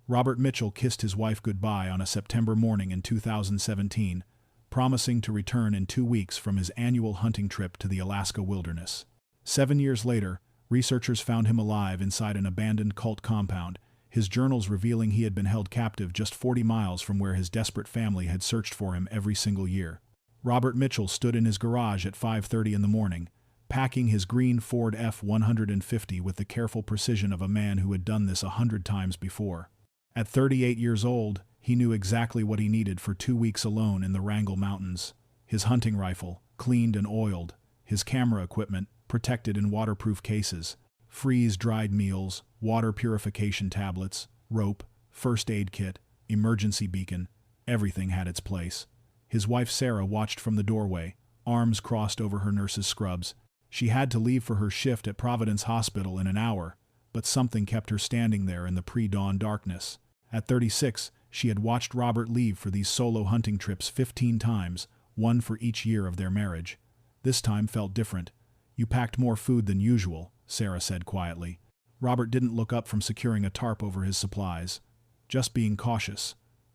Robert Mitchell kissed his wife goodbye on a September morning in 2017, promising to return in 2 weeks from his annual hunting trip to the Alaska wilderness. 7 years later, researchers found him alive inside an abandoned cult compound, his journals revealing he had been held captive just 40 miles from where his desperate family had searched for him every single year. Robert Mitchell stood in his garage at 5:30 in the morning, packing his green Ford F-150 with the careful precision of a man who had done this 100 times before. At 38 years old, he knew exactly what he needed for 2 weeks alone in the Wrangell Mountains. His hunting rifle, cleaned and oiled, his camera equipment, protected in waterproof cases, freeze-dried meals, water purification tablets, rope, first aid kit, emergency beacon, everything had its place. His wife Sarah watched from the doorway, arms crossed over her nurse's scrubs. She had to leave for her shift at Providence Hospital in an hour, but something kept her standing there in the pre-dawn darkness. At 36, she had watched Robert leave for these solo hunting trips 15 times, one for each year of their marriage. This time felt different. "You packed more food than usual," Sarah said quietly. Robert didn't look up from securing a tarp over his supplies. "Just being cautious.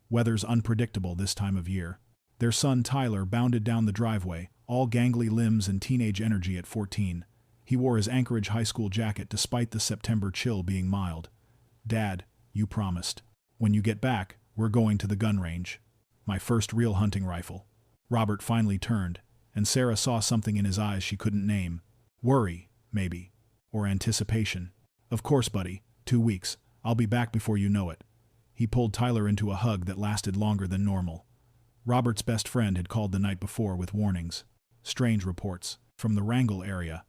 Weather's unpredictable this time of year." Their son Tyler bounded down the driveway, all gangly limbs and teenage energy at 14. He wore his Anchorage high school jacket despite the September chill being mild. "Dad, you promised. When you get back, we're going to the gun range. My first real hunting rifle." Robert finally turned, and Sarah saw something in his eyes she couldn't name. Worry, maybe. Or anticipation. "Of course, buddy. 2 weeks. I'll be back before you know it." He pulled Tyler into a hug that lasted longer than normal. Robert's best friend had called the night before with warnings. Strange reports. From the Wrangell area.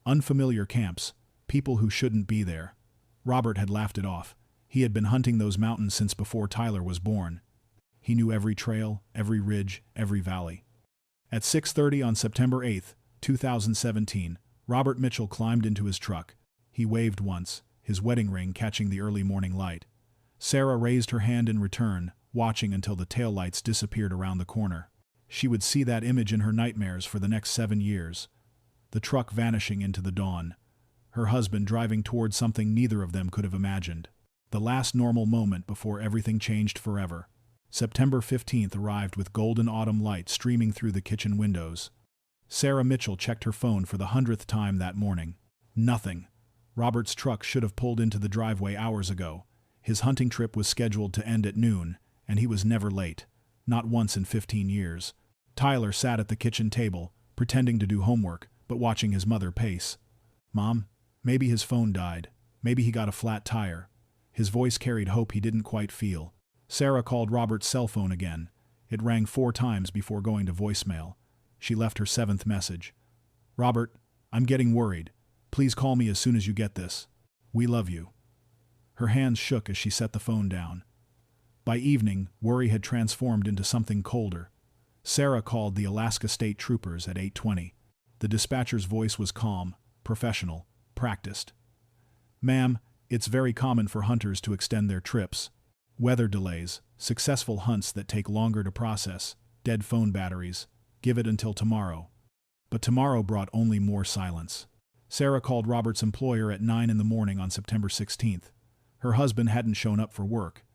Unfamiliar camps. People who shouldn't be there. Robert had laughed it off. He had been hunting those mountains since before Tyler was born. He knew every trail, every ridge, every valley. At 6:30 on September 8, 2017, Robert Mitchell climbed into his truck. He waved once, his wedding ring catching the early morning light. Sarah raised her hand in return, watching until the taillights disappeared around the corner. She would see that image in her nightmares for the next 7 years. The truck vanishing into the dawn. Her husband driving toward something neither of them could have imagined. The last normal moment before everything changed forever. September 15th arrived with golden autumn light streaming through the kitchen windows. Sarah Mitchell checked her phone for the 100th time that morning. Nothing. Robert's truck should have pulled into the driveway hours ago. His hunting trip was scheduled to end at noon, and he was never late. Not once in 15 years. Tyler sat at the kitchen table, pretending to do homework, but watching his mother pace. "Mom, maybe his phone died. Maybe he got a flat tire." His voice carried hope he didn't quite feel. Sarah called Robert's cell phone again. It rang 4 times before going to voicemail. She left her 7th message. "Robert, I'm getting worried. Please call me as soon as you get this. We love you." Her hands shook as she set the phone down. By evening, worry had transformed into something colder. Sarah called the Alaska State Troopers at 8:20. The dispatcher's voice was calm, professional, practiced. "Ma'am, it's very common for hunters to extend their trips. Weather delays, successful hunts that take longer to process, dead phone batteries. Give it until tomorrow." But tomorrow brought only more silence. Sarah called Robert's employer at 9 in the morning on September 16th. Her husband hadn't shown up for work.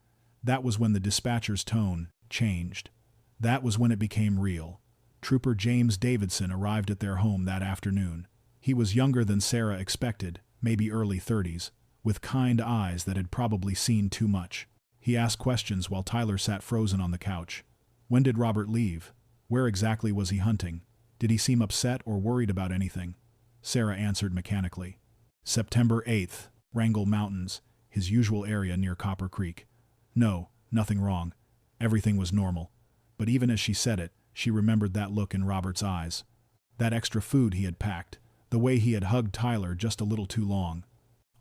That was when the dispatcher's tone changed. That was when it became real. Trooper James Davidson arrived at their home that afternoon. He was younger than Sarah expected, maybe early 30s, with kind eyes that had probably seen too much. He asked questions while Tyler sat frozen on the couch. When did Robert leave? Where exactly was he hunting? Did he seem upset or worried about anything? Sarah answered mechanically. September 8th, Wrangell Mountains, his usual area near Copper Creek. No, nothing wrong. Everything was normal. But even as she said it, she remembered that look in Robert's eyes. That extra food he had packed, the way he had hugged Tyler just a little too long.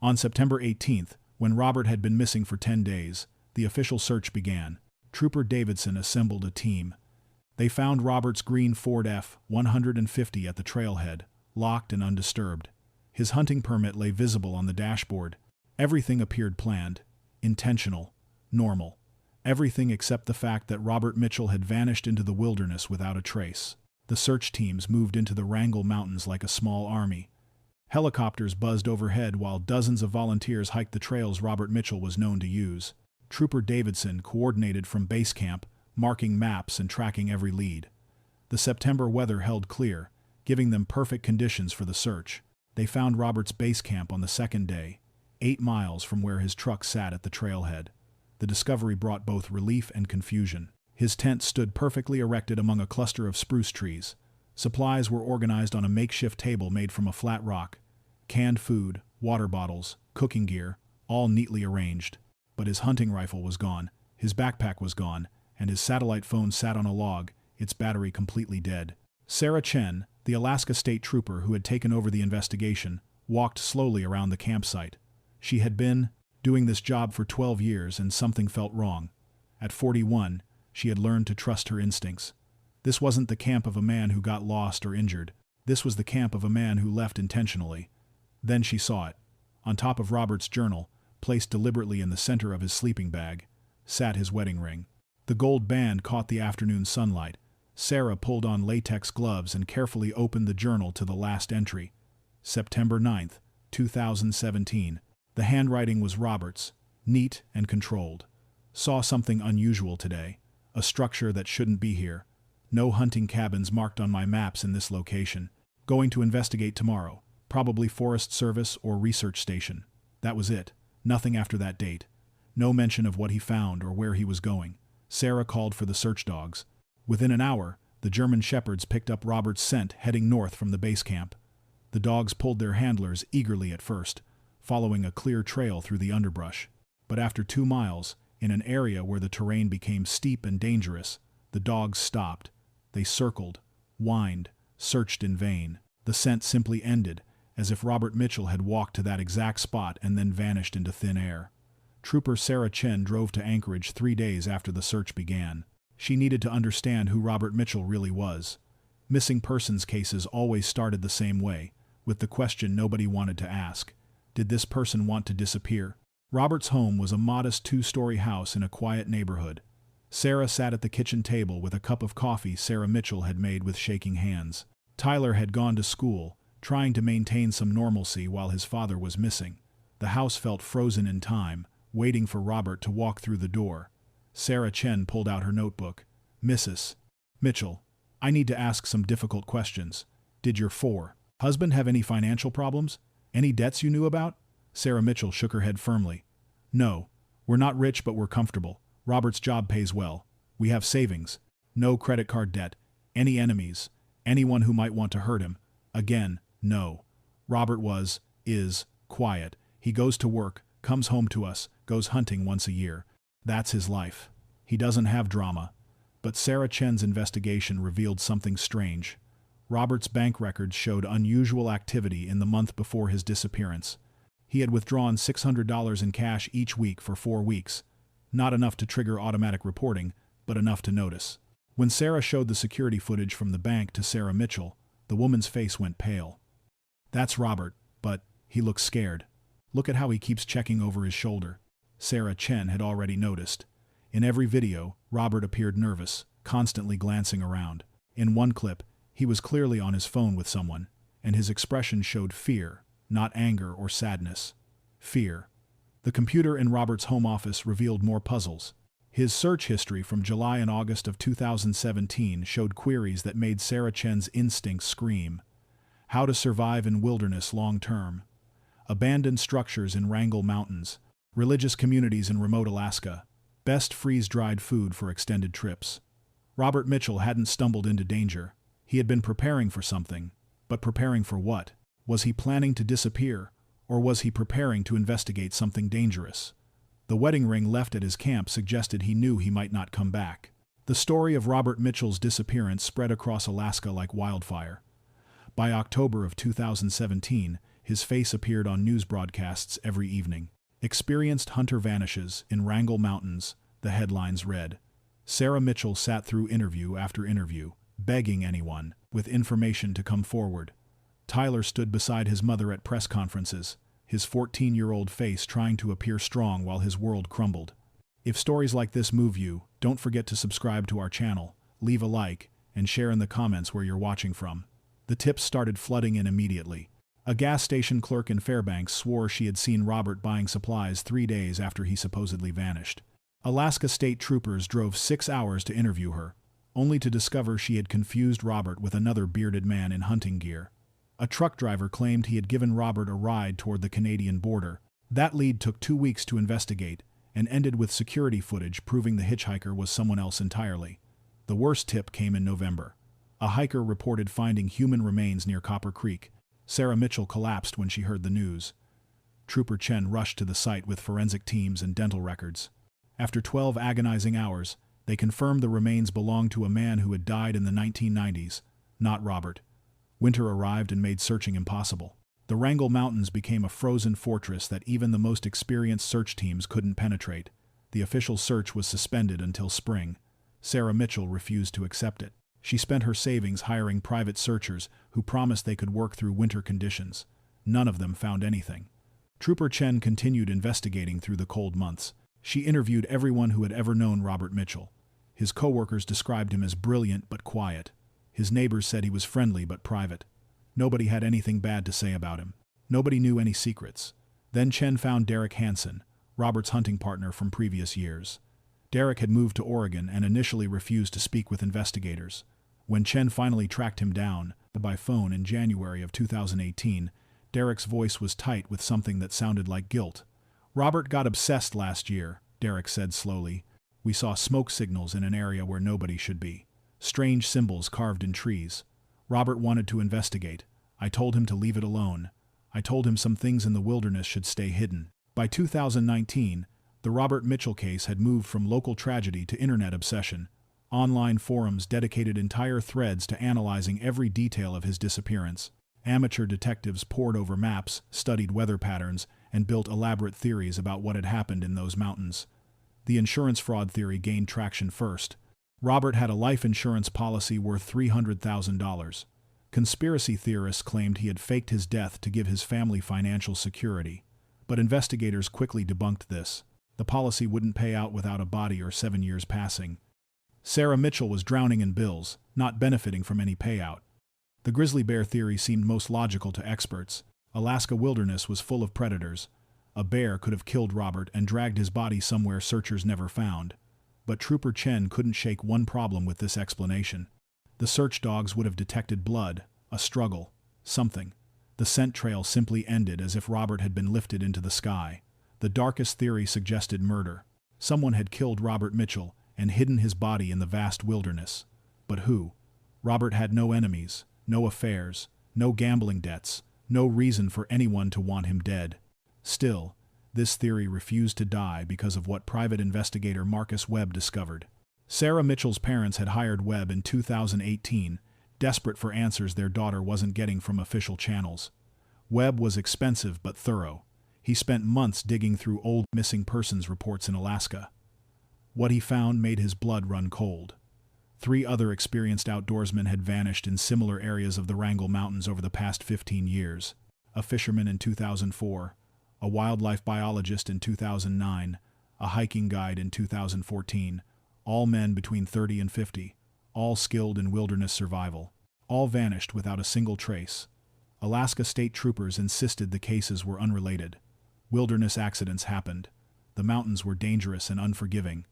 On September 18th, when Robert had been missing for 10 days, the official search began. Trooper Davidson assembled a team. They found Robert's green Ford F-150 at the trailhead, locked and undisturbed. His hunting permit lay visible on the dashboard. Everything appeared planned, intentional, normal. Everything except the fact that Robert Mitchell had vanished into the wilderness without a trace. The search teams moved into the Wrangell Mountains like a small army. Helicopters buzzed overhead while dozens of volunteers hiked the trails Robert Mitchell was known to use. Trooper Davidson coordinated from base camp, marking maps and tracking every lead. The September weather held clear, giving them perfect conditions for the search. They found Robert's base camp on the second day, 8 miles from where his truck sat at the trailhead. The discovery brought both relief and confusion. His tent stood perfectly erected among a cluster of spruce trees. Supplies were organized on a makeshift table made from a flat rock. Canned food, water bottles, cooking gear, all neatly arranged. But his hunting rifle was gone, his backpack was gone, and his satellite phone sat on a log, its battery completely dead. Sarah Chen, the Alaska State Trooper who had taken over the investigation, walked slowly around the campsite. She had been doing this job for 12 years and something felt wrong. At 41, she had learned to trust her instincts. This wasn't the camp of a man who got lost or injured. This was the camp of a man who left intentionally. Then she saw it. On top of Robert's journal, placed deliberately in the center of his sleeping bag, sat his wedding ring. The gold band caught the afternoon sunlight. Sarah pulled on latex gloves and carefully opened the journal to the last entry. September 9th, 2017. The handwriting was Robert's, neat and controlled. Saw something unusual today, a structure that shouldn't be here. No hunting cabins marked on my maps in this location. Going to investigate tomorrow, probably Forest Service or research station. That was it. Nothing after that date. No mention of what he found or where he was going. Sarah called for the search dogs. Within an hour, the German shepherds picked up Robert's scent heading north from the base camp. The dogs pulled their handlers eagerly at first, following a clear trail through the underbrush. But after 2 miles, in an area where the terrain became steep and dangerous, the dogs stopped. They circled, whined, searched in vain. The scent simply ended, as if Robert Mitchell had walked to that exact spot and then vanished into thin air. Trooper Sarah Chen drove to Anchorage 3 days after the search began. She needed to understand who Robert Mitchell really was. Missing persons cases always started the same way, with the question nobody wanted to ask. Did this person want to disappear? Robert's home was a modest 2-story house in a quiet neighborhood. Sarah sat at the kitchen table with a cup of coffee Sarah Mitchell had made with shaking hands. Tyler had gone to school, trying to maintain some normalcy while his father was missing. The house felt frozen in time, waiting for Robert to walk through the door. Sarah Chen pulled out her notebook. Mrs. Mitchell, I need to ask some difficult questions. Did your husband have any financial problems? Any debts you knew about? Sarah Mitchell shook her head firmly. No, we're not rich but we're comfortable. Robert's job pays well. We have savings. No credit card debt. Any enemies? Anyone who might want to hurt him? Again, no. Robert is quiet. He goes to work, comes home to us, goes hunting once a year. That's his life. He doesn't have drama. But Sarah Chen's investigation revealed something strange. Robert's bank records showed unusual activity in the month before his disappearance. He had withdrawn $600 in cash each week for 4 weeks. Not enough to trigger automatic reporting, but enough to notice. When Sarah showed the security footage from the bank to Sarah Mitchell, the woman's face went pale. That's Robert, but he looks scared. Look at how he keeps checking over his shoulder. Sarah Chen had already noticed. In every video, Robert appeared nervous, constantly glancing around. In one clip, he was clearly on his phone with someone, and his expression showed fear, not anger or sadness. Fear. The computer in Robert's home office revealed more puzzles. His search history from July and August of 2017 showed queries that made Sarah Chen's instincts scream. How to survive in wilderness long term. Abandoned structures in Wrangell Mountains. Religious communities in remote Alaska. Best freeze-dried food for extended trips. Robert Mitchell hadn't stumbled into danger. He had been preparing for something. But preparing for what? Was he planning to disappear, or was he preparing to investigate something dangerous? The wedding ring left at his camp suggested he knew he might not come back. The story of Robert Mitchell's disappearance spread across Alaska like wildfire. By October of 2017, his face appeared on news broadcasts every evening. Experienced hunter vanishes in Wrangell Mountains, the headlines read. Sarah Mitchell sat through interview after interview, begging anyone with information to come forward. Tyler stood beside his mother at press conferences, his 14-year-old face trying to appear strong while his world crumbled. If stories like this move you, don't forget to subscribe to our channel, leave a like, and share in the comments where you're watching from. The tips started flooding in immediately. A gas station clerk in Fairbanks swore she had seen Robert buying supplies 3 days after he supposedly vanished. Alaska State Troopers drove 6 hours to interview her, only to discover she had confused Robert with another bearded man in hunting gear. A truck driver claimed he had given Robert a ride toward the Canadian border. That lead took 2 weeks to investigate and ended with security footage proving the hitchhiker was someone else entirely. The worst tip came in November. A hiker reported finding human remains near Copper Creek. Sarah Mitchell collapsed when she heard the news. Trooper Chen rushed to the site with forensic teams and dental records. After 12 agonizing hours, they confirmed the remains belonged to a man who had died in the 1990s, not Robert. Winter arrived and made searching impossible. The Wrangell Mountains became a frozen fortress that even the most experienced search teams couldn't penetrate. The official search was suspended until spring. Sarah Mitchell refused to accept it. She spent her savings hiring private searchers who promised they could work through winter conditions. None of them found anything. Trooper Chen continued investigating through the cold months. She interviewed everyone who had ever known Robert Mitchell. His co-workers described him as brilliant but quiet. His neighbors said he was friendly but private. Nobody had anything bad to say about him. Nobody knew any secrets. Then Chen found Derek Hansen, Robert's hunting partner from previous years. Derek had moved to Oregon and initially refused to speak with investigators. When Chen finally tracked him down by phone in January of 2018, Derek's voice was tight with something that sounded like guilt. "Robert got obsessed last year," Derek said slowly. "We saw smoke signals in an area where nobody should be. Strange symbols carved in trees. Robert wanted to investigate. I told him to leave it alone. I told him some things in the wilderness should stay hidden." By 2019, the Robert Mitchell case had moved from local tragedy to internet obsession. Online forums dedicated entire threads to analyzing every detail of his disappearance. Amateur detectives pored over maps, studied weather patterns, and built elaborate theories about what had happened in those mountains. The insurance fraud theory gained traction first. Robert had a life insurance policy worth $300,000. Conspiracy theorists claimed he had faked his death to give his family financial security. But investigators quickly debunked this. The policy wouldn't pay out without a body or 7 years passing. Sarah Mitchell was drowning in bills, not benefiting from any payout. The grizzly bear theory seemed most logical to experts. Alaska wilderness was full of predators. A bear could have killed Robert and dragged his body somewhere searchers never found. But Trooper Chen couldn't shake one problem with this explanation. The search dogs would have detected blood, a struggle, something. The scent trail simply ended as if Robert had been lifted into the sky. The darkest theory suggested murder. Someone had killed Robert Mitchell and hidden his body in the vast wilderness. But who? Robert had no enemies, no affairs, no gambling debts, no reason for anyone to want him dead. Still, this theory refused to die because of what private investigator Marcus Webb discovered. Sarah Mitchell's parents had hired Webb in 2018, desperate for answers their daughter wasn't getting from official channels. Webb was expensive but thorough. He spent months digging through old missing persons reports in Alaska. What he found made his blood run cold. 3 other experienced outdoorsmen had vanished in similar areas of the Wrangell Mountains over the past 15 years. A fisherman in 2004, a wildlife biologist in 2009, a hiking guide in 2014, all men between 30 and 50, all skilled in wilderness survival. All vanished without a single trace. Alaska State Troopers insisted the cases were unrelated. Wilderness accidents happened. The mountains were dangerous and unforgiving.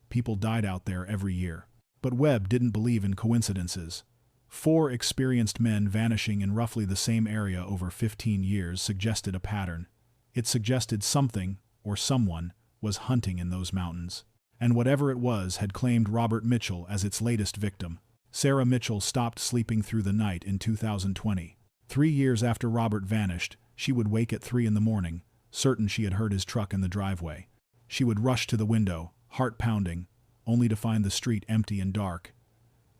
People died out there every year. But Webb didn't believe in coincidences. 4 experienced men vanishing in roughly the same area over 15 years suggested a pattern. It suggested something, or someone, was hunting in those mountains. And whatever it was had claimed Robert Mitchell as its latest victim. Sarah Mitchell stopped sleeping through the night in 2020. 3 years after Robert vanished, she would wake at 3 in the morning, certain she had heard his truck in the driveway. She would rush to the window, heart pounding, only to find the street empty and dark.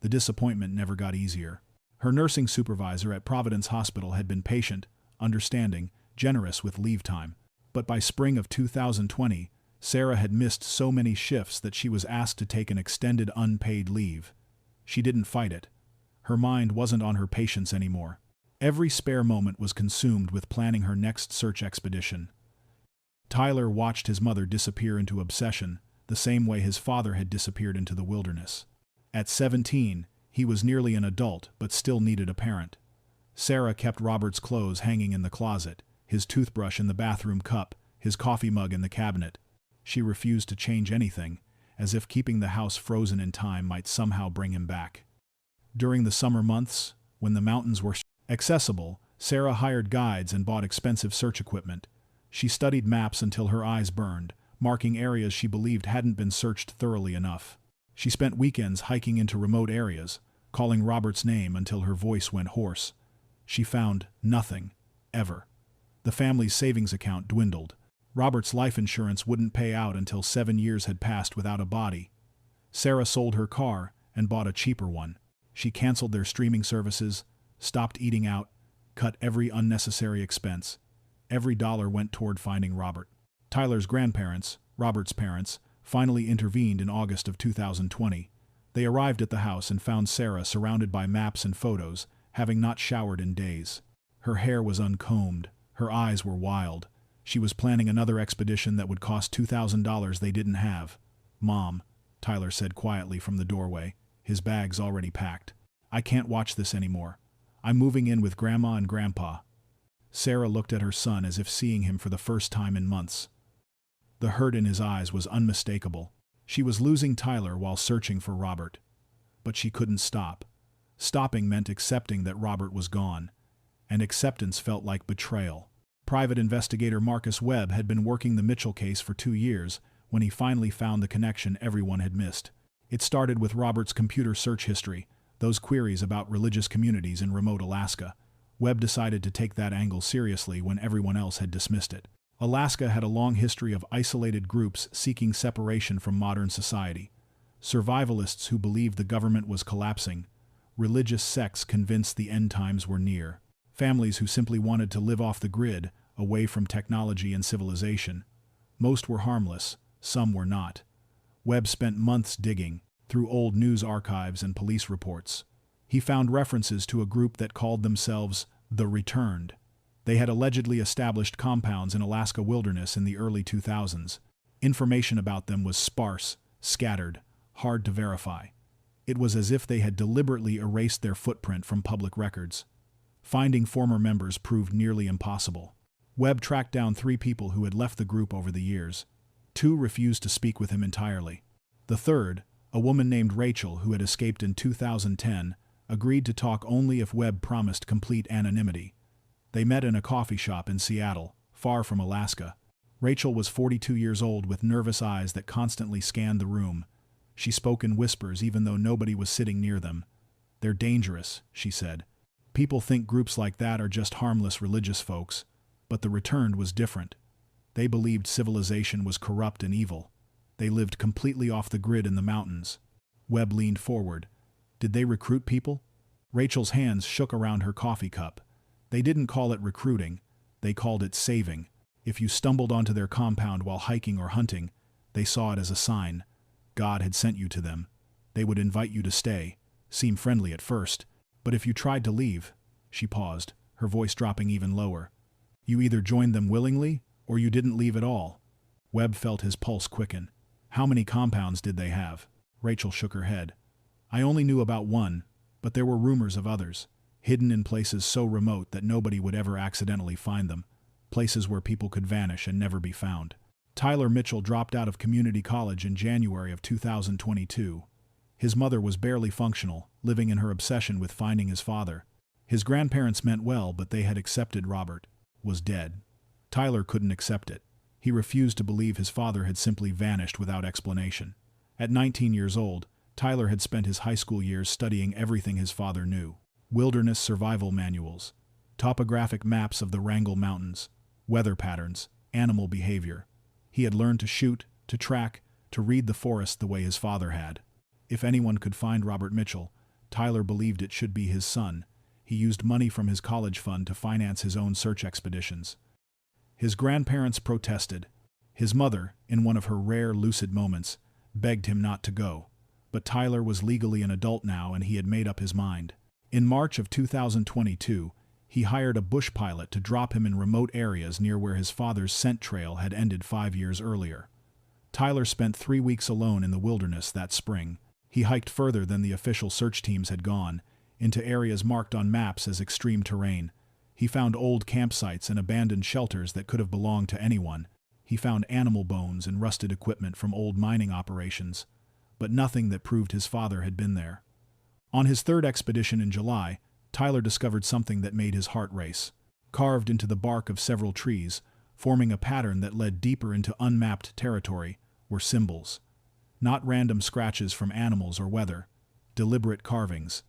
The disappointment never got easier. Her nursing supervisor at Providence Hospital had been patient, understanding, generous with leave time. But by spring of 2020, Sarah had missed so many shifts that she was asked to take an extended unpaid leave. She didn't fight it. Her mind wasn't on her patients anymore. Every spare moment was consumed with planning her next search expedition. Tyler watched his mother disappear into obsession, the same way his father had disappeared into the wilderness. At 17, he was nearly an adult but still needed a parent. Sarah kept Robert's clothes hanging in the closet, his toothbrush in the bathroom cup, his coffee mug in the cabinet. She refused to change anything, as if keeping the house frozen in time might somehow bring him back. During the summer months, when the mountains were accessible, Sarah hired guides and bought expensive search equipment. She studied maps until her eyes burned, marking areas she believed hadn't been searched thoroughly enough. She spent weekends hiking into remote areas, calling Robert's name until her voice went hoarse. She found nothing, ever. The family's savings account dwindled. Robert's life insurance wouldn't pay out until 7 years had passed without a body. Sarah sold her car and bought a cheaper one. She canceled their streaming services, stopped eating out, cut every unnecessary expense. Every dollar went toward finding Robert. Tyler's grandparents, Robert's parents, finally intervened in August of 2020. They arrived at the house and found Sarah surrounded by maps and photos, having not showered in days. Her hair was uncombed. Her eyes were wild. She was planning another expedition that would cost $2,000 they didn't have. "Mom," Tyler said quietly from the doorway, his bags already packed. "I can't watch this anymore. I'm moving in with Grandma and Grandpa." Sarah looked at her son as if seeing him for the first time in months. The hurt in his eyes was unmistakable. She was losing Tyler while searching for Robert. But she couldn't stop. Stopping meant accepting that Robert was gone. And acceptance felt like betrayal. Private investigator Marcus Webb had been working the Mitchell case for 2 years when he finally found the connection everyone had missed. It started with Robert's computer search history, those queries about religious communities in remote Alaska. Webb decided to take that angle seriously when everyone else had dismissed it. Alaska had a long history of isolated groups seeking separation from modern society. Survivalists who believed the government was collapsing, religious sects convinced the end times were near, families who simply wanted to live off the grid, away from technology and civilization. Most were harmless, some were not. Webb spent months digging through old news archives and police reports. He found references to a group that called themselves the Returned. They had allegedly established compounds in Alaska wilderness in the early 2000s. Information about them was sparse, scattered, hard to verify. It was as if they had deliberately erased their footprint from public records. Finding former members proved nearly impossible. Webb tracked down 3 people who had left the group over the years. 2 refused to speak with him entirely. The third, a woman named Wrangell who had escaped in 2010, agreed to talk only if Webb promised complete anonymity. They met in a coffee shop in Seattle, far from Alaska. Wrangell was 42 years old with nervous eyes that constantly scanned the room. She spoke in whispers even though nobody was sitting near them. "They're dangerous," she said. "People think groups like that are just harmless religious folks, but the Returned was different. They believed civilization was corrupt and evil. They lived completely off the grid in the mountains." Webb leaned forward. "Did they recruit people?" Rachel's hands shook around her coffee cup. "They didn't call it recruiting. They called it saving. If you stumbled onto their compound while hiking or hunting, they saw it as a sign. God had sent you to them. They would invite you to stay, seem friendly at first, but if you tried to leave," she paused, her voice dropping even lower, "you either joined them willingly or you didn't leave at all." Webb felt his pulse quicken. "How many compounds did they have?" Rachel shook her head. "I only knew about one, but there were rumors of others, hidden in places so remote that nobody would ever accidentally find them, places where people could vanish and never be found." Tyler Mitchell dropped out of community college in January of 2022. His mother was barely functional, living in her obsession with finding his father. His grandparents meant well, but they had accepted Robert was dead. Tyler couldn't accept it. He refused to believe his father had simply vanished without explanation. At 19 years old, Tyler had spent his high school years studying everything his father knew: wilderness survival manuals, topographic maps of the Wrangell Mountains, weather patterns, animal behavior. He had learned to shoot, to track, to read the forest the way his father had. If anyone could find Robert Mitchell, Tyler believed it should be his son. He used money from his college fund to finance his own search expeditions. His grandparents protested. His mother, in one of her rare lucid moments, begged him not to go. But Tyler was legally an adult now and he had made up his mind. In March of 2022, he hired a bush pilot to drop him in remote areas near where his father's scent trail had ended 5 years earlier. Tyler spent 3 weeks alone in the wilderness that spring. He hiked further than the official search teams had gone, into areas marked on maps as extreme terrain. He found old campsites and abandoned shelters that could have belonged to anyone. He found animal bones and rusted equipment from old mining operations, but nothing that proved his father had been there. On his third expedition in July, Tyler discovered something that made his heart race. Carved into the bark of several trees, forming a pattern that led deeper into unmapped territory, were symbols. Not random scratches from animals or weather, deliberate carvings.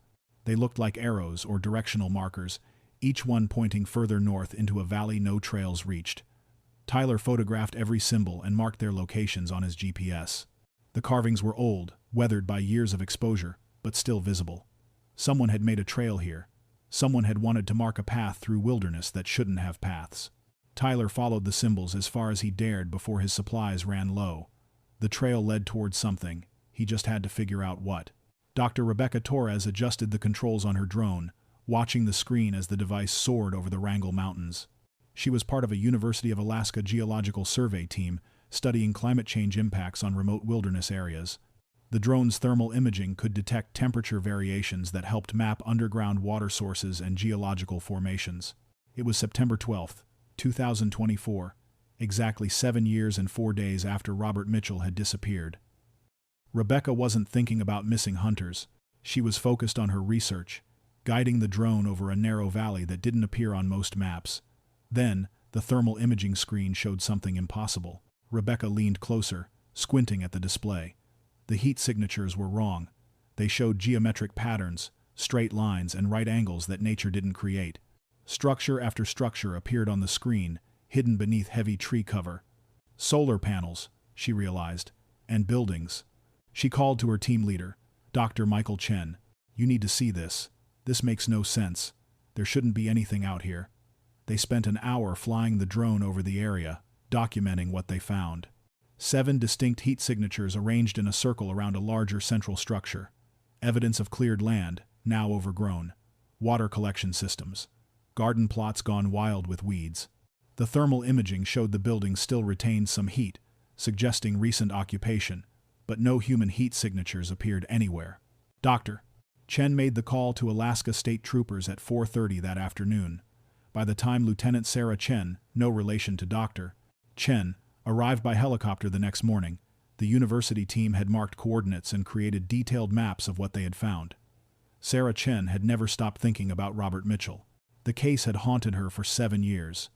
They looked like arrows or directional markers, each one pointing further north into a valley no trails reached. Tyler photographed every symbol and marked their locations on his GPS. The carvings were old, weathered by years of exposure, but still visible. Someone had made a trail here. Someone had wanted to mark a path through wilderness that shouldn't have paths. Tyler followed the symbols as far as he dared before his supplies ran low. The trail led towards something. He just had to figure out what. Dr. Rebecca Torres adjusted the controls on her drone, watching the screen as the device soared over the Wrangell Mountains. She was part of a University of Alaska geological survey team studying climate change impacts on remote wilderness areas. The drone's thermal imaging could detect temperature variations that helped map underground water sources and geological formations. It was September 12, 2024, exactly 7 years and 4 days after Robert Mitchell had disappeared. Rebecca wasn't thinking about missing hunters. She was focused on her research, guiding the drone over a narrow valley that didn't appear on most maps. Then, the thermal imaging screen showed something impossible. Rebecca leaned closer, squinting at the display. The heat signatures were wrong. They showed geometric patterns, straight lines, and right angles that nature didn't create. Structure after structure appeared on the screen, hidden beneath heavy tree cover. Solar panels, she realized, and buildings. She called to her team leader, Dr. Michael Chen. "You need to see this. This makes no sense. There shouldn't be anything out here." They spent an hour flying the drone over the area, documenting what they found. 7 distinct heat signatures arranged in a circle around a larger central structure. Evidence of cleared land, now overgrown. Water collection systems. Garden plots gone wild with weeds. The thermal imaging showed the building still retained some heat, suggesting recent occupation, but no human heat signatures appeared anywhere. Dr. Chen made the call to Alaska State Troopers at 4:30 that afternoon. By the time Lieutenant Sarah Chen, no relation to Dr. Chen, arrived by helicopter the next morning, the university team had marked coordinates and created detailed maps of what they had found. Sarah Chen had never stopped thinking about Robert Mitchell. The case had haunted her for 7 years.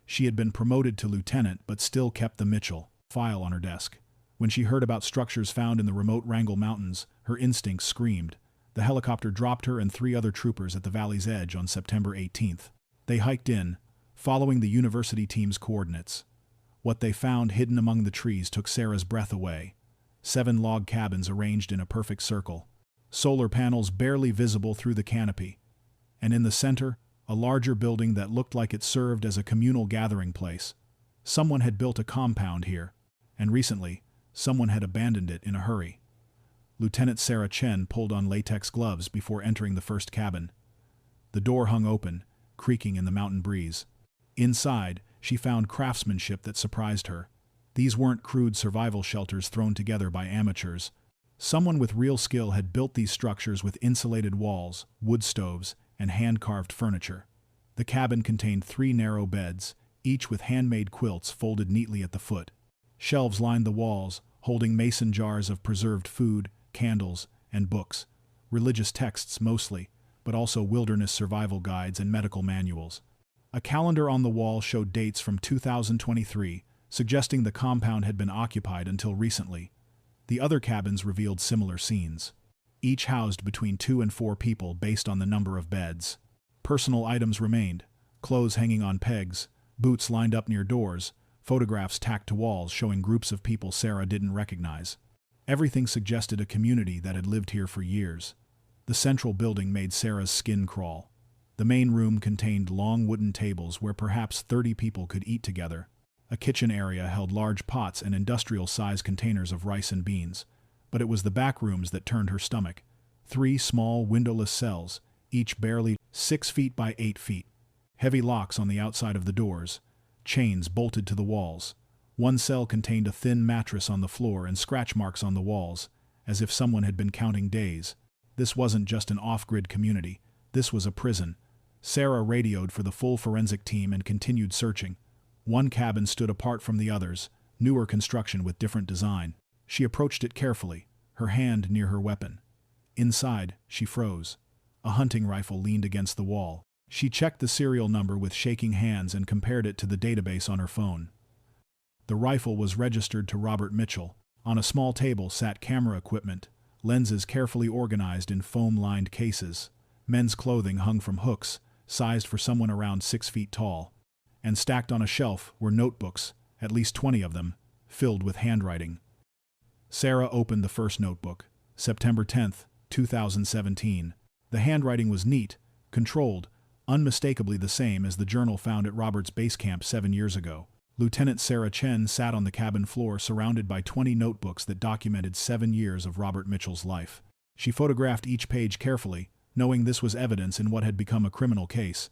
She had been promoted to lieutenant but still kept the Mitchell file on her desk. When she heard about structures found in the remote Wrangell Mountains, her instincts screamed. The helicopter dropped her and 3 other troopers at the valley's edge on September 18th. They hiked in, following the university team's coordinates. What they found hidden among the trees took Sarah's breath away. 7 log cabins arranged in a perfect circle. Solar panels barely visible through the canopy. And in the center, a larger building that looked like it served as a communal gathering place. Someone had built a compound here, and recently, someone had abandoned it in a hurry. Lieutenant Sarah Chen pulled on latex gloves before entering the first cabin. The door hung open, creaking in the mountain breeze. Inside, she found craftsmanship that surprised her. These weren't crude survival shelters thrown together by amateurs. Someone with real skill had built these structures with insulated walls, wood stoves, and hand-carved furniture. The cabin contained 3 narrow beds, each with handmade quilts folded neatly at the foot. Shelves lined the walls, holding mason jars of preserved food, candles, and books. Religious texts mostly, but also wilderness survival guides and medical manuals. A calendar on the wall showed dates from 2023, suggesting the compound had been occupied until recently. The other cabins revealed similar scenes. Each housed between 2 and 4 people based on the number of beds. Personal items remained, clothes hanging on pegs, boots lined up near doors, photographs tacked to walls showing groups of people Sarah didn't recognize. Everything suggested a community that had lived here for years. The central building made Sarah's skin crawl. The main room contained long wooden tables where perhaps 30 people could eat together. A kitchen area held large pots and industrial-sized containers of rice and beans. But it was the back rooms that turned her stomach. 3 small, windowless cells, each barely 6 feet by 8 feet. Heavy locks on the outside of the doors. Chains bolted to the walls. One cell contained a thin mattress on the floor and scratch marks on the walls, as if someone had been counting days. This wasn't just an off-grid community. This was a prison. Sarah radioed for the full forensic team and continued searching. One cabin stood apart from the others, newer construction with different design. She approached it carefully, her hand near her weapon. Inside, she froze. A hunting rifle leaned against the wall. She checked the serial number with shaking hands and compared it to the database on her phone. The rifle was registered to Robert Mitchell. On a small table sat camera equipment, lenses carefully organized in foam-lined cases. Men's clothing hung from hooks, sized for someone around 6 feet tall. And stacked on a shelf were notebooks, at least 20 of them, filled with handwriting. Sarah opened the first notebook, September 10, 2017. The handwriting was neat, controlled, unmistakably the same as the journal found at Robert's base camp 7 years ago. Lieutenant Sarah Chen sat on the cabin floor surrounded by 20 notebooks that documented 7 years of Robert Mitchell's life. She photographed each page carefully, knowing this was evidence in what had become a criminal case.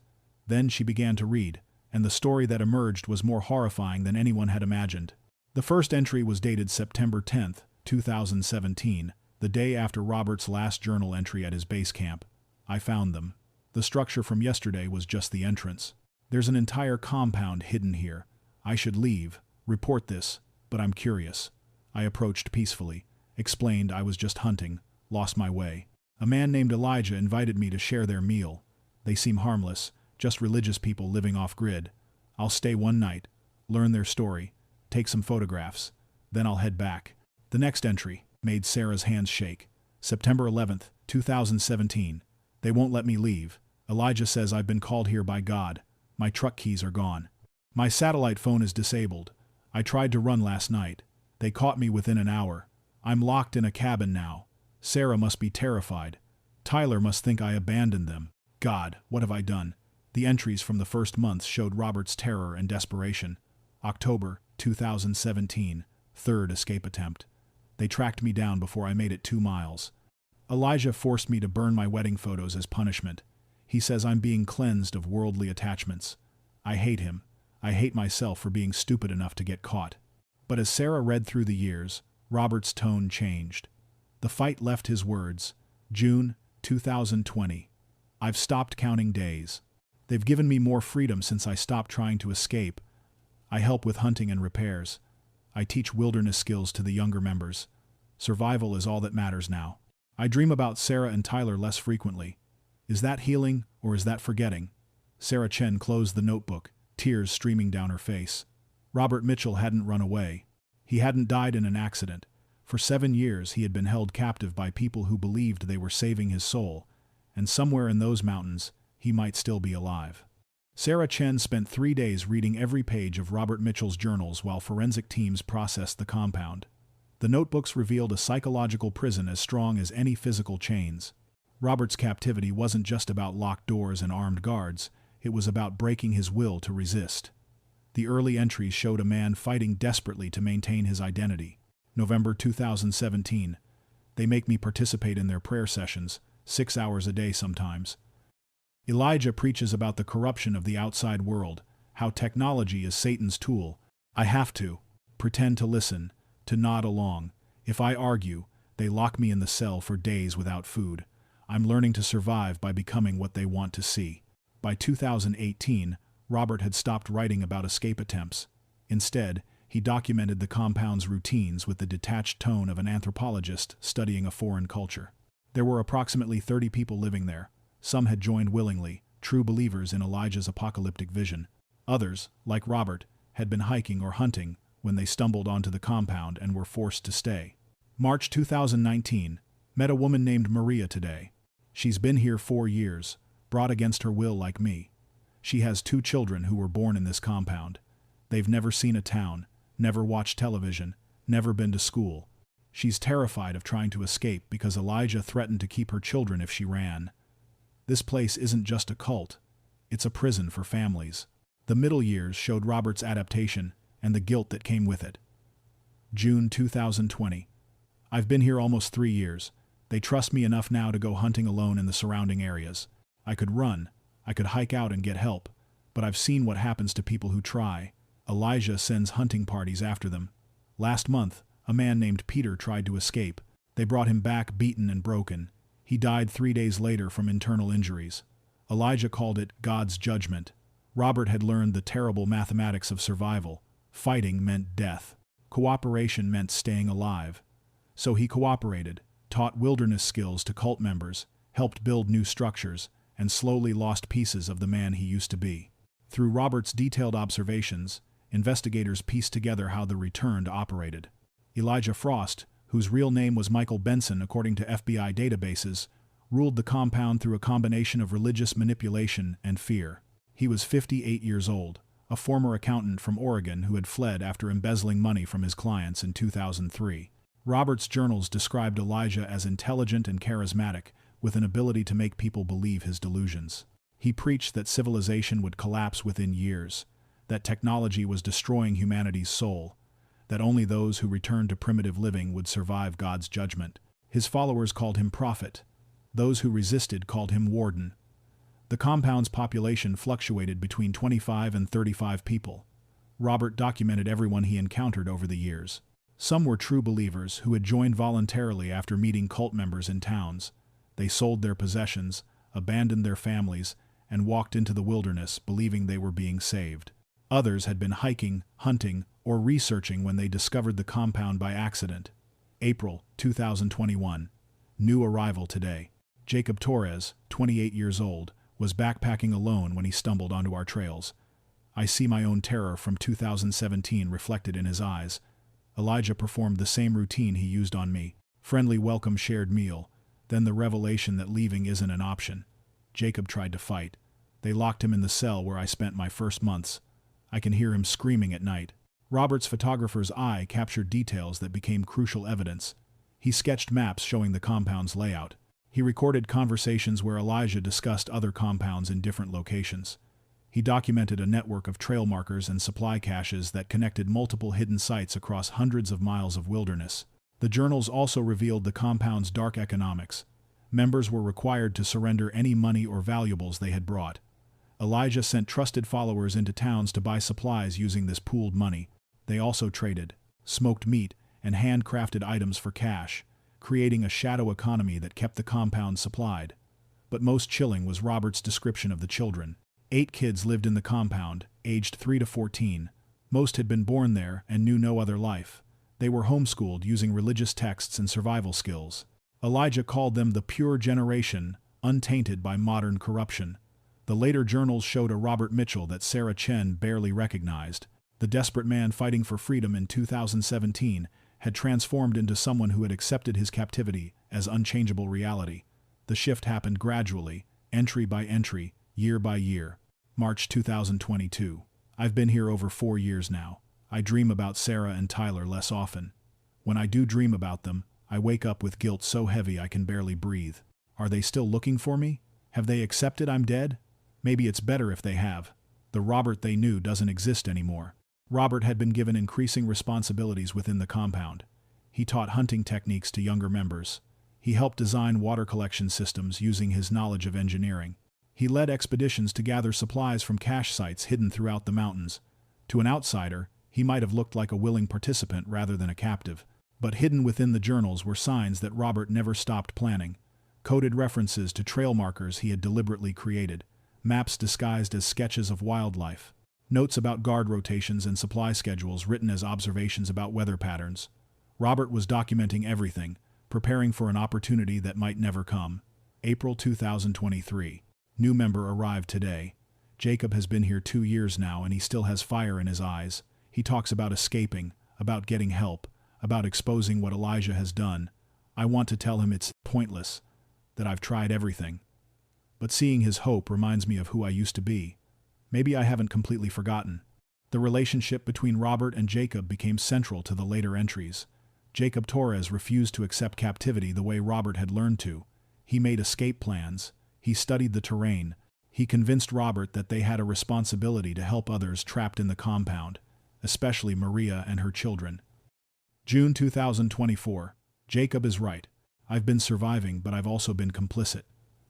Then she began to read, and the story that emerged was more horrifying than anyone had imagined. The first entry was dated September 10, 2017, the day after Robert's last journal entry at his base camp. I found them. The structure from yesterday was just the entrance. There's an entire compound hidden here. I should leave, report this, but I'm curious. I approached peacefully, explained I was just hunting, lost my way. A man named Elijah invited me to share their meal. They seem harmless, just religious people living off-grid. I'll stay one night, learn their story, take some photographs, then I'll head back. The next entry made Sarah's hands shake. September 11, 2017. They won't let me leave. Elijah says I've been called here by God. My truck keys are gone. My satellite phone is disabled. I tried to run last night. They caught me within an hour. I'm locked in a cabin now. Sarah must be terrified. Tyler must think I abandoned them. God, what have I done? The entries from the first month showed Robert's terror and desperation. October 2017, third escape attempt. They tracked me down before I made it 2 miles. Elijah forced me to burn my wedding photos as punishment. He says I'm being cleansed of worldly attachments. I hate him. I hate myself for being stupid enough to get caught. But as Sarah read through the years, Robert's tone changed. The fight left his words. June 2020. I've stopped counting days. They've given me more freedom since I stopped trying to escape. I help with hunting and repairs. I teach wilderness skills to the younger members. Survival is all that matters now. I dream about Sarah and Tyler less frequently. Is that healing or is that forgetting? Sarah Chen closed the notebook, tears streaming down her face. Robert Mitchell hadn't run away. He hadn't died in an accident. For 7 years he had been held captive by people who believed they were saving his soul, and somewhere in those mountains he might still be alive. Sarah Chen spent 3 days reading every page of Robert Mitchell's journals while forensic teams processed the compound. The notebooks revealed a psychological prison as strong as any physical chains. Robert's captivity wasn't just about locked doors and armed guards. It was about breaking his will to resist. The early entries showed a man fighting desperately to maintain his identity. November 2017. They make me participate in their prayer sessions, 6 hours a day sometimes. Elijah preaches about the corruption of the outside world, how technology is Satan's tool. I have to pretend to listen, to nod along. If I argue, they lock me in the cell for days without food. I'm learning to survive by becoming what they want to see. By 2018, Robert had stopped writing about escape attempts. Instead, he documented the compound's routines with the detached tone of an anthropologist studying a foreign culture. There were approximately 30 people living there. Some had joined willingly, true believers in Elijah's apocalyptic vision. Others, like Robert, had been hiking or hunting when they stumbled onto the compound and were forced to stay. March 2019. Met a woman named Maria today. She's been here 4 years, brought against her will like me. She has 2 children who were born in this compound. They've never seen a town, never watched television, never been to school. She's terrified of trying to escape because Elijah threatened to keep her children if she ran. This place isn't just a cult. It's a prison for families. The middle years showed Robert's adaptation and the guilt that came with it. June 2020. I've been here almost 3 years. They trust me enough now to go hunting alone in the surrounding areas. I could run. I could hike out and get help. But I've seen what happens to people who try. Elijah sends hunting parties after them. Last month, a man named Peter tried to escape. They brought him back beaten and broken. He died 3 days later from internal injuries. Elijah called it God's judgment. Robert had learned the terrible mathematics of survival. Fighting meant death. Cooperation meant staying alive. So he cooperated, taught wilderness skills to cult members, helped build new structures, and slowly lost pieces of the man he used to be. Through Robert's detailed observations, investigators pieced together how the returned operated. Elijah Frost, whose real name was Michael Benson according to FBI databases, ruled the compound through a combination of religious manipulation and fear. He was 58 years old, a former accountant from Oregon who had fled after embezzling money from his clients in 2003. Robert's journals described Elijah as intelligent and charismatic, with an ability to make people believe his delusions. He preached that civilization would collapse within years, that technology was destroying humanity's soul, that only those who returned to primitive living would survive God's judgment. His followers called him prophet. Those who resisted called him warden. The compound's population fluctuated between 25 and 35 people. Robert documented everyone he encountered over the years. Some were true believers who had joined voluntarily after meeting cult members in towns. They sold their possessions, abandoned their families, and walked into the wilderness believing they were being saved. Others had been hiking, hunting, or researching when they discovered the compound by accident. April 2021. New arrival today. Jacob Torres, 28 years old, was backpacking alone when he stumbled onto our trails. I see my own terror from 2017 reflected in his eyes. Elijah performed the same routine he used on me. Friendly welcome, shared meal, then the revelation that leaving isn't an option. Jacob tried to fight. They locked him in the cell where I spent my first months. I can hear him screaming at night. Robert's photographer's eye captured details that became crucial evidence. He sketched maps showing the compound's layout. He recorded conversations where Elijah discussed other compounds in different locations. He documented a network of trail markers and supply caches that connected multiple hidden sites across hundreds of miles of wilderness. The journals also revealed the compound's dark economics. Members were required to surrender any money or valuables they had brought. Elijah sent trusted followers into towns to buy supplies using this pooled money. They also traded smoked meat and handcrafted items for cash, creating a shadow economy that kept the compound supplied. But most chilling was Robert's description of the children. 8 kids lived in the compound, aged 3 to 14. Most had been born there and knew no other life. They were homeschooled using religious texts and survival skills. Elijah called them the pure generation, untainted by modern corruption. The later journals showed a Robert Mitchell that Sarah Chen barely recognized. The desperate man fighting for freedom in 2017 had transformed into someone who had accepted his captivity as unchangeable reality. The shift happened gradually, entry by entry, year by year. March 2022. I've been here over 4 years now. I dream about Sarah and Tyler less often. When I do dream about them, I wake up with guilt so heavy I can barely breathe. Are they still looking for me? Have they accepted I'm dead? Maybe it's better if they have. The Robert they knew doesn't exist anymore. Robert had been given increasing responsibilities within the compound. He taught hunting techniques to younger members. He helped design water collection systems using his knowledge of engineering. He led expeditions to gather supplies from cache sites hidden throughout the mountains. To an outsider, he might have looked like a willing participant rather than a captive. But hidden within the journals were signs that Robert never stopped planning. Coded references to trail markers he had deliberately created. Maps disguised as sketches of wildlife. Notes about guard rotations and supply schedules written as observations about weather patterns. Robert was documenting everything, preparing for an opportunity that might never come. April 2023. New member arrived today. Jacob has been here 2 years now and he still has fire in his eyes. He talks about escaping, about getting help, about exposing what Elijah has done. I want to tell him it's pointless, that I've tried everything. But seeing his hope reminds me of who I used to be. Maybe I haven't completely forgotten. The relationship between Robert and Jacob became central to the later entries. Jacob Torres refused to accept captivity the way Robert had learned to. He made escape plans. He studied the terrain. He convinced Robert that they had a responsibility to help others trapped in the compound, especially Maria and her children. June 2024. Jacob is right. I've been surviving, but I've also been complicit.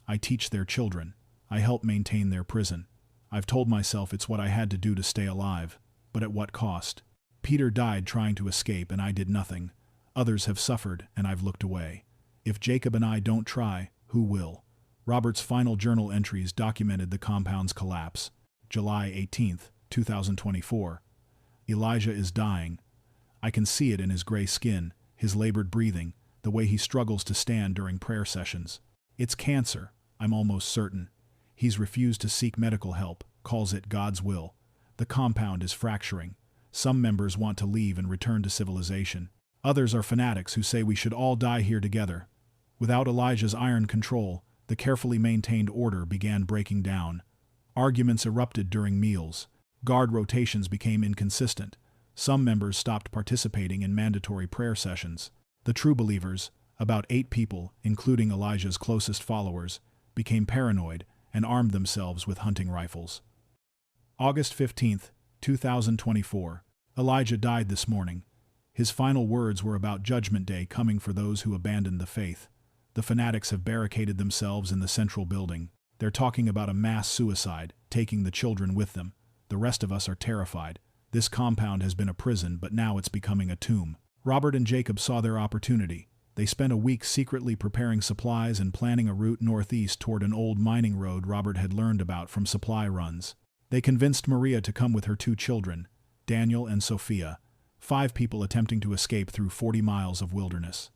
I teach their children. I help maintain their prison. I've told myself it's what I had to do to stay alive, but at what cost? Peter died trying to escape and I did nothing. Others have suffered and I've looked away. If Jacob and I don't try, who will? Robert's final journal entries documented the compound's collapse. July 18, 2024. Elijah is dying. I can see it in his gray skin, his labored breathing, the way he struggles to stand during prayer sessions. It's cancer, I'm almost certain. He's refused to seek medical help, calls it God's will. The compound is fracturing. Some members want to leave and return to civilization. Others are fanatics who say we should all die here together. Without Elijah's iron control, the carefully maintained order began breaking down. Arguments erupted during meals. Guard rotations became inconsistent. Some members stopped participating in mandatory prayer sessions. The true believers, about 8 people, including Elijah's closest followers, became paranoid and armed themselves with hunting rifles. August 15, 2024. Elijah died this morning. His final words were about Judgment Day coming for those who abandoned the faith. The fanatics have barricaded themselves in the central building. They're talking about a mass suicide, taking the children with them. The rest of us are terrified. This compound has been a prison, but now it's becoming a tomb. Robert and Jacob saw their opportunity. They spent a week secretly preparing supplies and planning a route northeast toward an old mining road Robert had learned about from supply runs. They convinced Maria to come with her 2 children, Daniel and Sophia, 5 people attempting to escape through 40 miles of wilderness.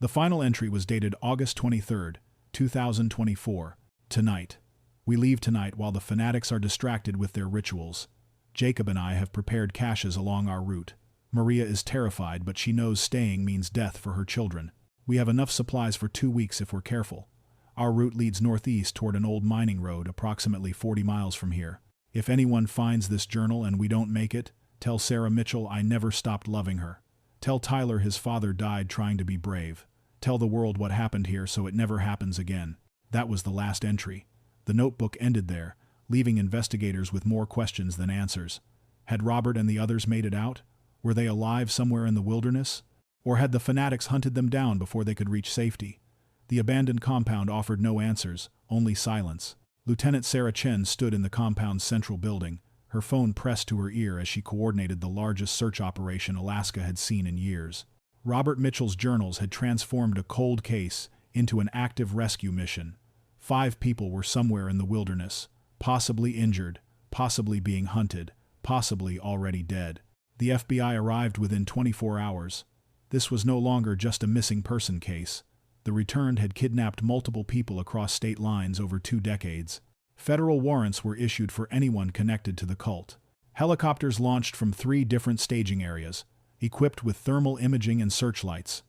The final entry was dated August 23, 2024. Tonight. We leave tonight while the fanatics are distracted with their rituals. Jacob and I have prepared caches along our route. Maria is terrified, but she knows staying means death for her children. We have enough supplies for 2 weeks if we're careful. Our route leads northeast toward an old mining road approximately 40 miles from here. If anyone finds this journal and we don't make it, tell Sarah Mitchell I never stopped loving her. Tell Tyler his father died trying to be brave. Tell the world what happened here so it never happens again. That was the last entry. The notebook ended there, leaving investigators with more questions than answers. Had Robert and the others made it out? Were they alive somewhere in the wilderness? Or had the fanatics hunted them down before they could reach safety? The abandoned compound offered no answers, only silence. Lieutenant Sarah Chen stood in the compound's central building, her phone pressed to her ear as she coordinated the largest search operation Alaska had seen in years. Robert Mitchell's journals had transformed a cold case into an active rescue mission. 5 people were somewhere in the wilderness, possibly injured, possibly being hunted, possibly already dead. The FBI arrived within 24 hours. This was no longer just a missing person case. The returned had kidnapped multiple people across state lines over 2 decades. Federal warrants were issued for anyone connected to the cult. Helicopters launched from 3 different staging areas, equipped with thermal imaging and searchlights.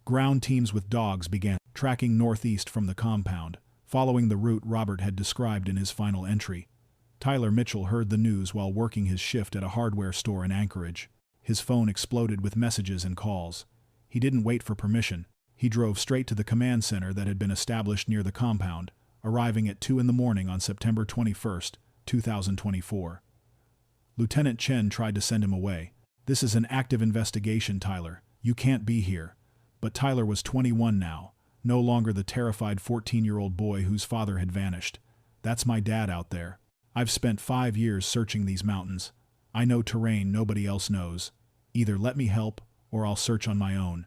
Ground teams with dogs began tracking northeast from the compound, following the route Robert had described in his final entry. Tyler Mitchell heard the news while working his shift at a hardware store in Anchorage. His phone exploded with messages and calls. He didn't wait for permission. He drove straight to the command center that had been established near the compound, arriving at 2 a.m. on September 21, 2024. Lieutenant Chen tried to send him away. "This is an active investigation, Tyler. You can't be here." But Tyler was 21 now, no longer the terrified 14-year-old boy whose father had vanished. "That's my dad out there. I've spent 5 years searching these mountains. I know terrain nobody else knows. Either let me help, or I'll search on my own."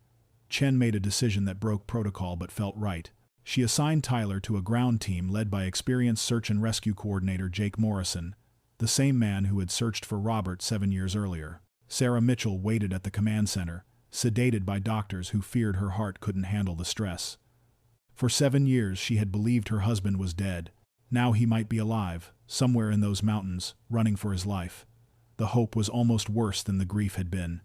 Chen made a decision that broke protocol but felt right. She assigned Tyler to a ground team led by experienced search and rescue coordinator Jake Morrison, the same man who had searched for Robert 7 years earlier. Sarah Mitchell waited at the command center, sedated by doctors who feared her heart couldn't handle the stress. For 7 years she had believed her husband was dead. Now he might be alive, somewhere in those mountains, running for his life. The hope was almost worse than the grief had been.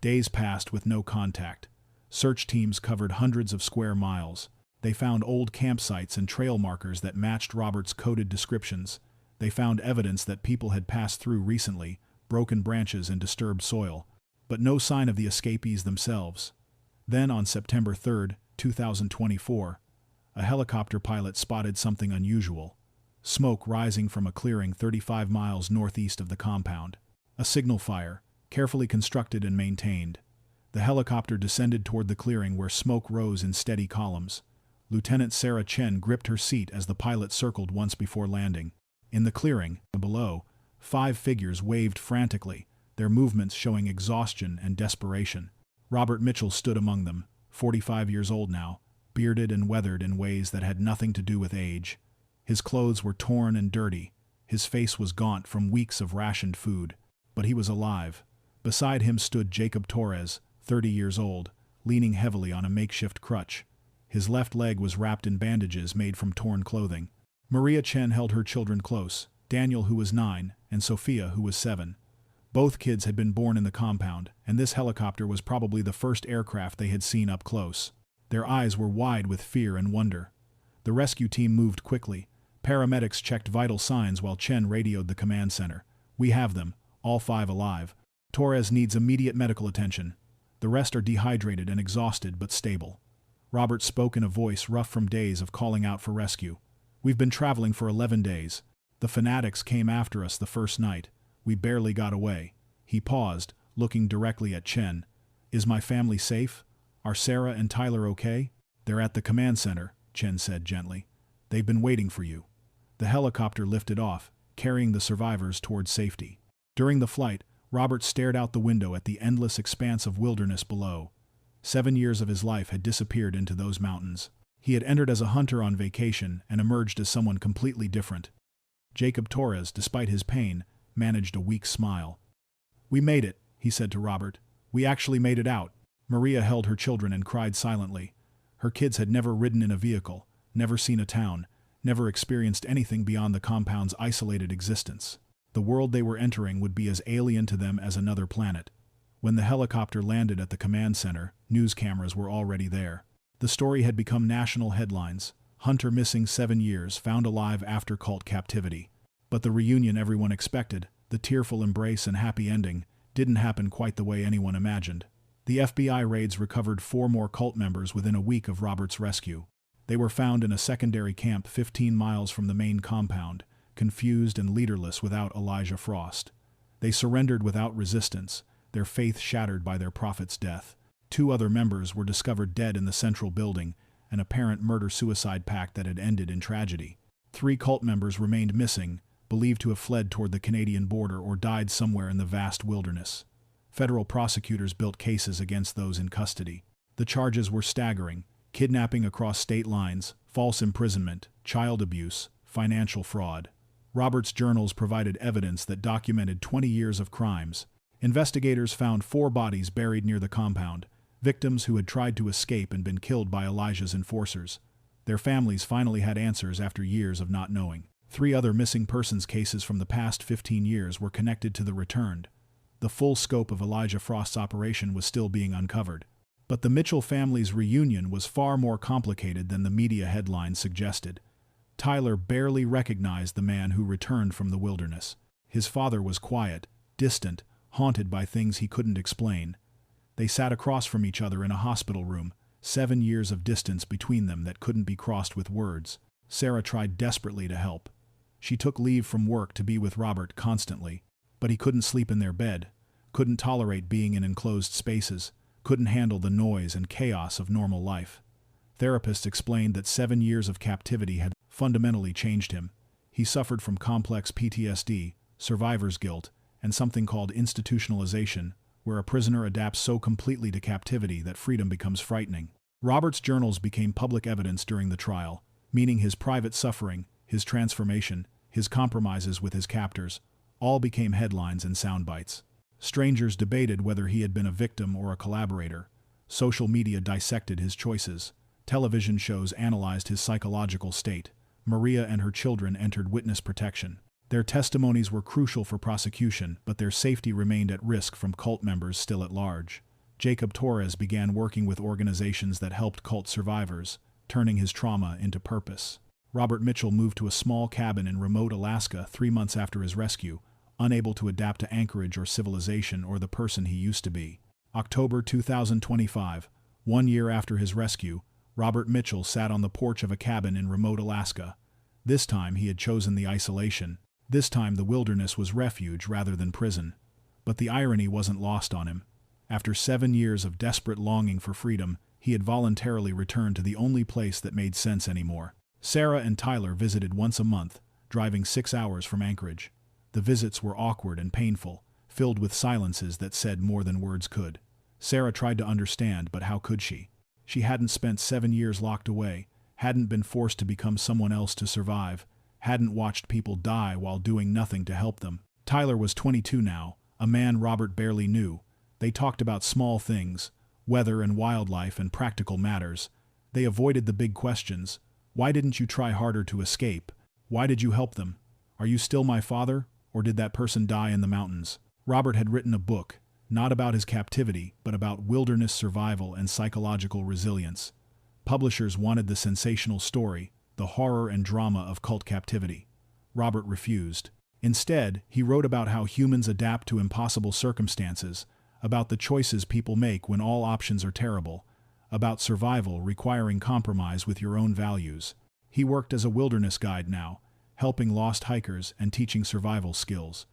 Days passed with no contact. Search teams covered hundreds of square miles. They found old campsites and trail markers that matched Robert's coded descriptions. They found evidence that people had passed through recently, broken branches and disturbed soil, but no sign of the escapees themselves. Then on September 3, 2024, a helicopter pilot spotted something unusual. Smoke rising from a clearing 35 miles northeast of the compound. A signal fire, carefully constructed and maintained. The helicopter descended toward the clearing where smoke rose in steady columns. Lieutenant Sarah Chen gripped her seat as the pilot circled once before landing. In the clearing, below, 5 figures waved frantically, their movements showing exhaustion and desperation. Robert Mitchell stood among them, 45 years old now, bearded and weathered in ways that had nothing to do with age. His clothes were torn and dirty, His face was gaunt from weeks of rationed food. But he was alive. Beside him stood Jacob Torres, 30 years old, leaning heavily on a makeshift crutch. His left leg was wrapped in bandages made from torn clothing. Maria Chen held her children close, Daniel, who was 9, and Sophia, who was 7. Both kids had been born in the compound, and this helicopter was probably the first aircraft they had seen up close. Their eyes were wide with fear and wonder. The rescue team moved quickly. Paramedics checked vital signs while Chen radioed the command center. "We have them, all 5 alive. Torres needs immediate medical attention. The rest are dehydrated and exhausted but stable." Robert spoke in a voice rough from days of calling out for rescue. "We've been traveling for 11 days. The fanatics came after us the first night. We barely got away." He paused, looking directly at Chen. "Is my family safe? Are Sarah and Tyler okay?" "They're at the command center," Chen said gently. "They've been waiting for you." The helicopter lifted off, carrying the survivors towards safety. During the flight, Robert stared out the window at the endless expanse of wilderness below. 7 years of his life had disappeared into those mountains. He had entered as a hunter on vacation and emerged as someone completely different. Jacob Torres, despite his pain, managed a weak smile. "We made it," he said to Robert. "We actually made it out." Maria held her children and cried silently. Her kids had never ridden in a vehicle, never seen a town, never experienced anything beyond the compound's isolated existence. The world they were entering would be as alien to them as another planet. When the helicopter landed at the command center, news cameras were already there. The story had become national headlines. Hunter missing 7 years, found alive after cult captivity. But the reunion everyone expected, the tearful embrace and happy ending, didn't happen quite the way anyone imagined. The FBI raids recovered 4 more cult members within a week of Robert's rescue. They were found in a secondary camp 15 miles from the main compound, confused and leaderless without Elijah Frost. They surrendered without resistance, their faith shattered by their prophet's death. 2 other members were discovered dead in the central building, an apparent murder-suicide pact that had ended in tragedy. 3 cult members remained missing, believed to have fled toward the Canadian border or died somewhere in the vast wilderness. Federal prosecutors built cases against those in custody. The charges were staggering: kidnapping across state lines, false imprisonment, child abuse, financial fraud. Robert's journals provided evidence that documented 20 years of crimes. Investigators found 4 bodies buried near the compound, victims who had tried to escape and been killed by Elijah's enforcers. Their families finally had answers after years of not knowing. 3 other missing persons cases from the past 15 years were connected to the returned. The full scope of Elijah Frost's operation was still being uncovered. But the Mitchell family's reunion was far more complicated than the media headlines suggested. Tyler barely recognized the man who returned from the wilderness. His father was quiet, distant, haunted by things he couldn't explain. They sat across from each other in a hospital room, 7 years of distance between them that couldn't be crossed with words. Sarah tried desperately to help. She took leave from work to be with Robert constantly, but he couldn't sleep in their bed, couldn't tolerate being in enclosed spaces, couldn't handle the noise and chaos of normal life. Therapists explained that 7 years of captivity had fundamentally changed him. He suffered from complex PTSD, survivor's guilt, and something called institutionalization, where a prisoner adapts so completely to captivity that freedom becomes frightening. Robert's journals became public evidence during the trial, meaning his private suffering, his transformation, his compromises with his captors, all became headlines and sound bites. Strangers debated whether he had been a victim or a collaborator. Social media dissected his choices. Television shows analyzed his psychological state. Maria and her children entered witness protection. Their testimonies were crucial for prosecution, but their safety remained at risk from cult members still at large. Jacob Torres began working with organizations that helped cult survivors, turning his trauma into purpose. Robert Mitchell moved to a small cabin in remote Alaska 3 months after his rescue, unable to adapt to Anchorage or civilization or the person he used to be. October 2025, 1 year after his rescue, Robert Mitchell sat on the porch of a cabin in remote Alaska. This time he had chosen the isolation. This time the wilderness was refuge rather than prison. But the irony wasn't lost on him. After 7 years of desperate longing for freedom, he had voluntarily returned to the only place that made sense anymore. Sarah and Tyler visited once a month, driving 6 hours from Anchorage. The visits were awkward and painful, filled with silences that said more than words could. Sarah tried to understand, but how could she? She hadn't spent 7 years locked away, hadn't been forced to become someone else to survive, hadn't watched people die while doing nothing to help them. Tyler was 22 now, a man Robert barely knew. They talked about small things, weather and wildlife and practical matters. They avoided the big questions. Why didn't you try harder to escape? Why did you help them? Are you still my father, or did that person die in the mountains? Robert had written a book, not about his captivity, but about wilderness survival and psychological resilience. Publishers wanted the sensational story, the horror and drama of cult captivity. Robert refused. Instead, he wrote about how humans adapt to impossible circumstances, about the choices people make when all options are terrible, about survival requiring compromise with your own values. He worked as a wilderness guide now, helping lost hikers and teaching survival skills.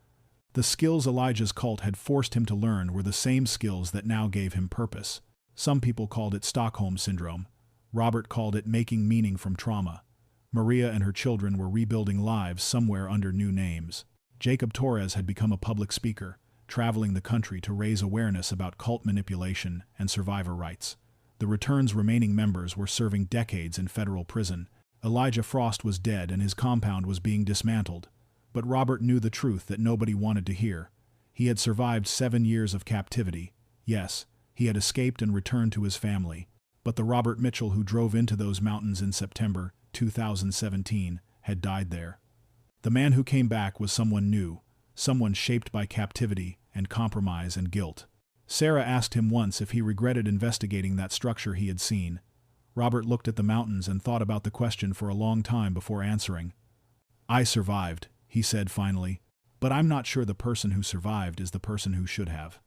The skills Elijah's cult had forced him to learn were the same skills that now gave him purpose. Some people called it Stockholm Syndrome. Robert called it making meaning from trauma. Maria and her children were rebuilding lives somewhere under new names. Jacob Torres had become a public speaker, traveling the country to raise awareness about cult manipulation and survivor rights. The Return's remaining members were serving decades in federal prison. Elijah Frost was dead and his compound was being dismantled. But Robert knew the truth that nobody wanted to hear. He had survived 7 years of captivity. Yes, he had escaped and returned to his family. But the Robert Mitchell who drove into those mountains in September 2017 had died there. The man who came back was someone new, someone shaped by captivity and compromise and guilt. Sarah asked him once if he regretted investigating that structure he had seen. Robert looked at the mountains and thought about the question for a long time before answering. "I survived," he said finally, "but I'm not sure the person who survived is the person who should have."